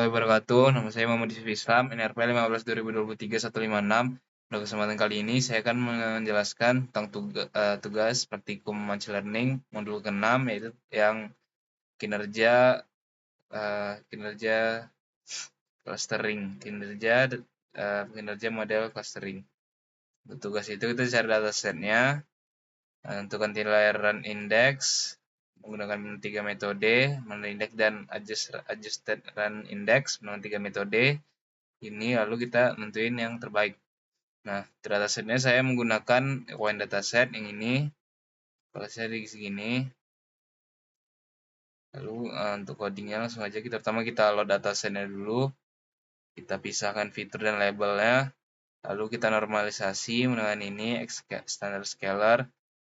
warahmatullahi wabarakatuh. Nama saya Muhammad Yusuf Islam, NRP 15/2023-156. Pada kesempatan kali ini saya akan menjelaskan tentang tugas praktikum machine learning modul ke-6, yaitu yang kinerja kinerja model clustering. Untuk tugas itu kita cari datasetnya, tentukan nilai run index menggunakan 3 metode, run index dan adjusted run index menggunakan 3 metode ini, lalu kita nentuin yang terbaik. Nah, datasetnya saya menggunakan one dataset yang ini, kalau saya di segini. Lalu untuk codingnya langsung aja, pertama kita load datasetnya dulu, kita pisahkan fitur dan labelnya, lalu kita normalisasi menggunakan ini standard scalar.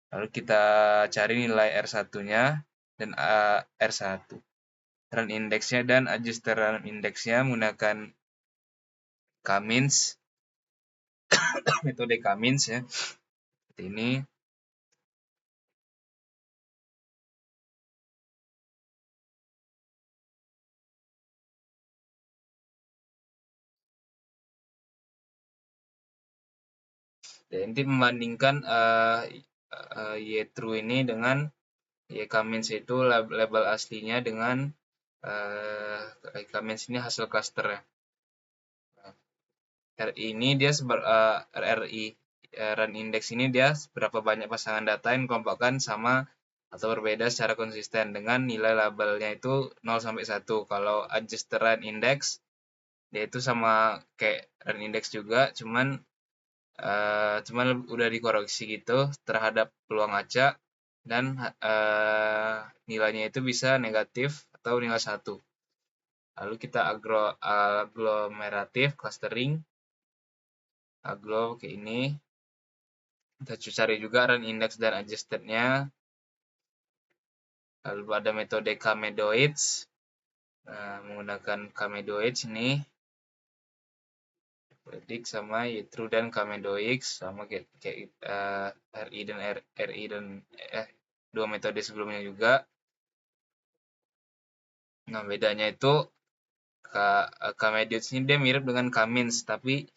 Lalu kita cari nilai R1-nya dan R1, run indexnya dan adjusted run indexnya menggunakan K-means, metode K-means ya, seperti ini. Dan nanti membandingkan Y-true ini dengan Y-K-means itu label aslinya dengan K-means ini hasil clusternya. RI ini dia RRI run index ini dia seberapa banyak pasangan data yang dikelompokkan sama atau berbeda secara konsisten dengan nilai labelnya itu 0 sampai 1. Kalau adjusted run index dia itu sama kayak run index juga, cuman udah dikoreksi gitu terhadap peluang acak, dan nilainya itu bisa negatif atau nilai 1. Lalu kita aglomeratif clustering, aglo kayak ini. Kita cari juga run index dan adjustednya. Lalu ada metode Kamedoids. Menggunakan Kamedoids ini, predict sama Y-true dan Kamedoids sama kayak RI dan dua metode sebelumnya juga. Nah, bedanya itu Kamedoids ini dia mirip dengan K-means, tapi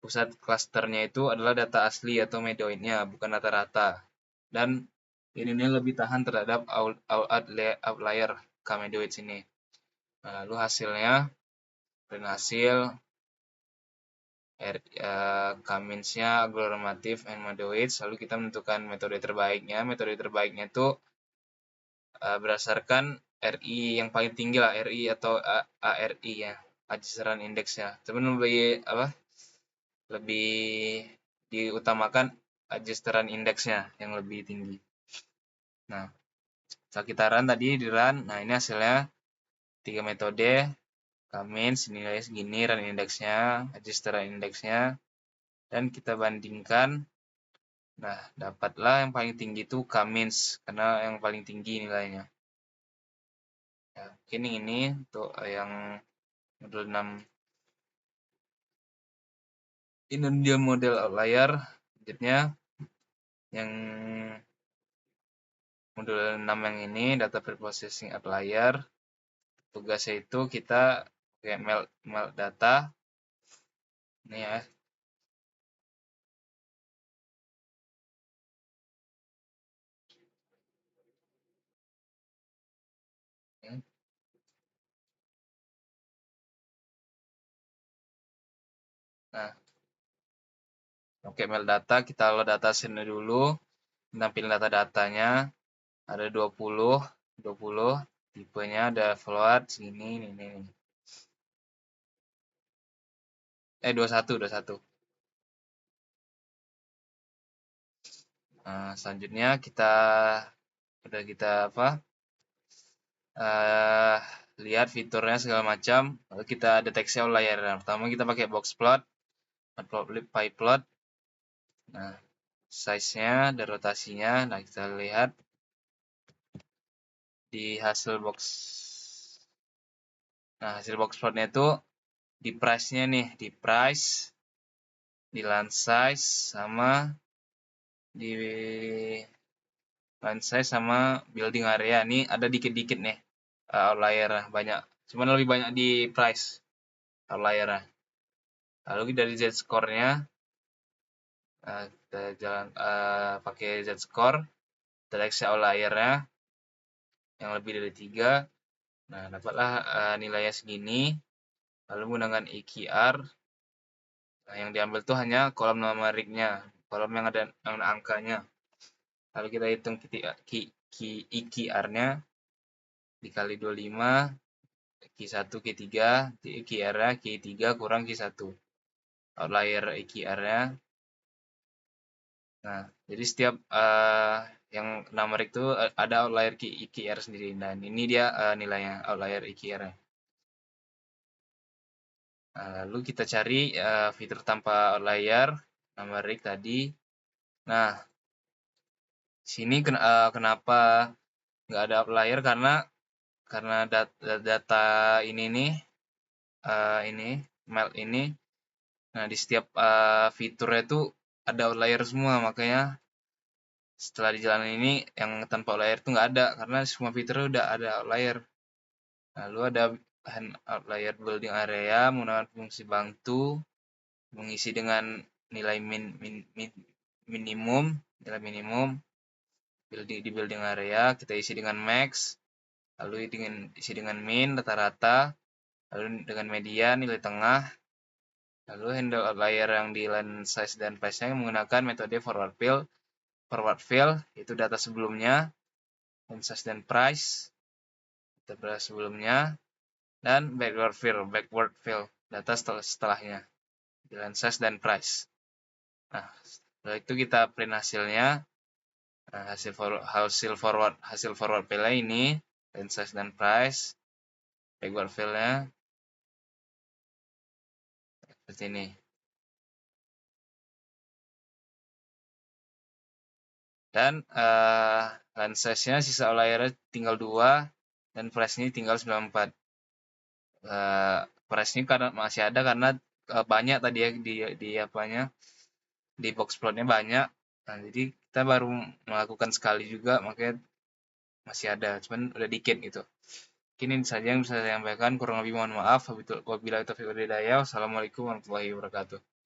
pusat klasternya itu adalah data asli atau medoidnya, bukan rata-rata. Dan ini lebih tahan terhadap outlier Kamedoids ini. Nah, lalu hasilnya, dan hasil K-means-nya aglomeratif and medoids. Lalu kita menentukan metode terbaiknya. Metode terbaiknya itu berdasarkan RI yang paling tinggi lah, RI atau ARI ya, adjusted run index ya. Cuman lebih diutamakan adjusted run index-nya yang lebih tinggi. Nah, setelah kita run tadi di run, nah ini hasilnya 3 metode, K-means nilai segini, run index-nya, adjusted run index-nya, dan kita bandingkan. Nah, dapatlah yang paling tinggi itu K-means karena yang paling tinggi nilainya. Ya, mungkin ini untuk yang modul 6. Ini dia model outlier. Selanjutnya yang modul 6 yang ini data preprocessing outlier. Tugasnya itu kita pakai melt data. Ini ya. Nah, oke, melt data, kita load data sini dulu. Tampilin data-datanya. Ada 20, tipenya ada float segini, ini. 21. Nah, selanjutnya kita lihat fiturnya segala macam, lalu kita deteksi outlier. Pertama kita pakai box plot, pie plot. Nah, size-nya dan rotasinya, nah kita lihat di hasil box. Nah, hasil box plotnya itu di price-nya nih, di price, di land size, sama di land size sama building area. Ini ada dikit-dikit nih outlier, banyak cuman lebih banyak di price outlier-nya. Lalu dari z-score-nya, kita jalan pakai z-score, seleksi outlier-nya yang lebih dari 3. Nah, dapatlah nilainya segini. Lalu menggunakan EQR, nah, yang diambil tuh hanya kolom numeriknya, kolom yang ada angkanya. Lalu kita hitung EQR-nya dikali 25, Q1, Q3, EQR-nya Q3 kurang Q1. Outlier EQR-nya. Nah, jadi setiap yang numerik itu ada outlier EQR sendiri. Dan ini dia nilainya, outlier EQR-nya. Nah, lalu kita cari fitur tanpa outlier, numerik tadi. Nah, sini kenapa nggak ada outlier, karena data ini nih, ini melt ini. Nah, di setiap fiturnya itu ada outlier semua, makanya setelah dijalanin ini yang tanpa outlier itu nggak ada, karena semua fiturnya udah ada outlier. Lalu ada hand outlier building area menggunakan fungsi bantu, mengisi dengan nilai minimum, nilai minimum di building area kita isi dengan max, lalu isi dengan min rata-rata, lalu dengan median nilai tengah, lalu handle outlier yang di line size dan price-nya menggunakan metode forward fill itu data sebelumnya, line size dan price data sebelumnya, dan backward fill data setelahnya di line size dan price. Nah, setelah itu kita print hasilnya. Nah, hasil forward fill-nya ini line size dan price, backward fill-nya seperti ini. Dan line size-nya sisa outlier-nya tinggal 2 dan price-nya tinggal 94. Price-nya karena masih ada karena banyak tadi ya di box plot-nya banyak. Nah, jadi kita baru melakukan sekali juga, makanya masih ada, cuman udah dikit gitu. Ini saja yang bisa saya sampaikan, kurang lebih mohon maaf. Wabillahi taufiq wal hidayah. Wassalamualaikum warahmatullahi wabarakatuh.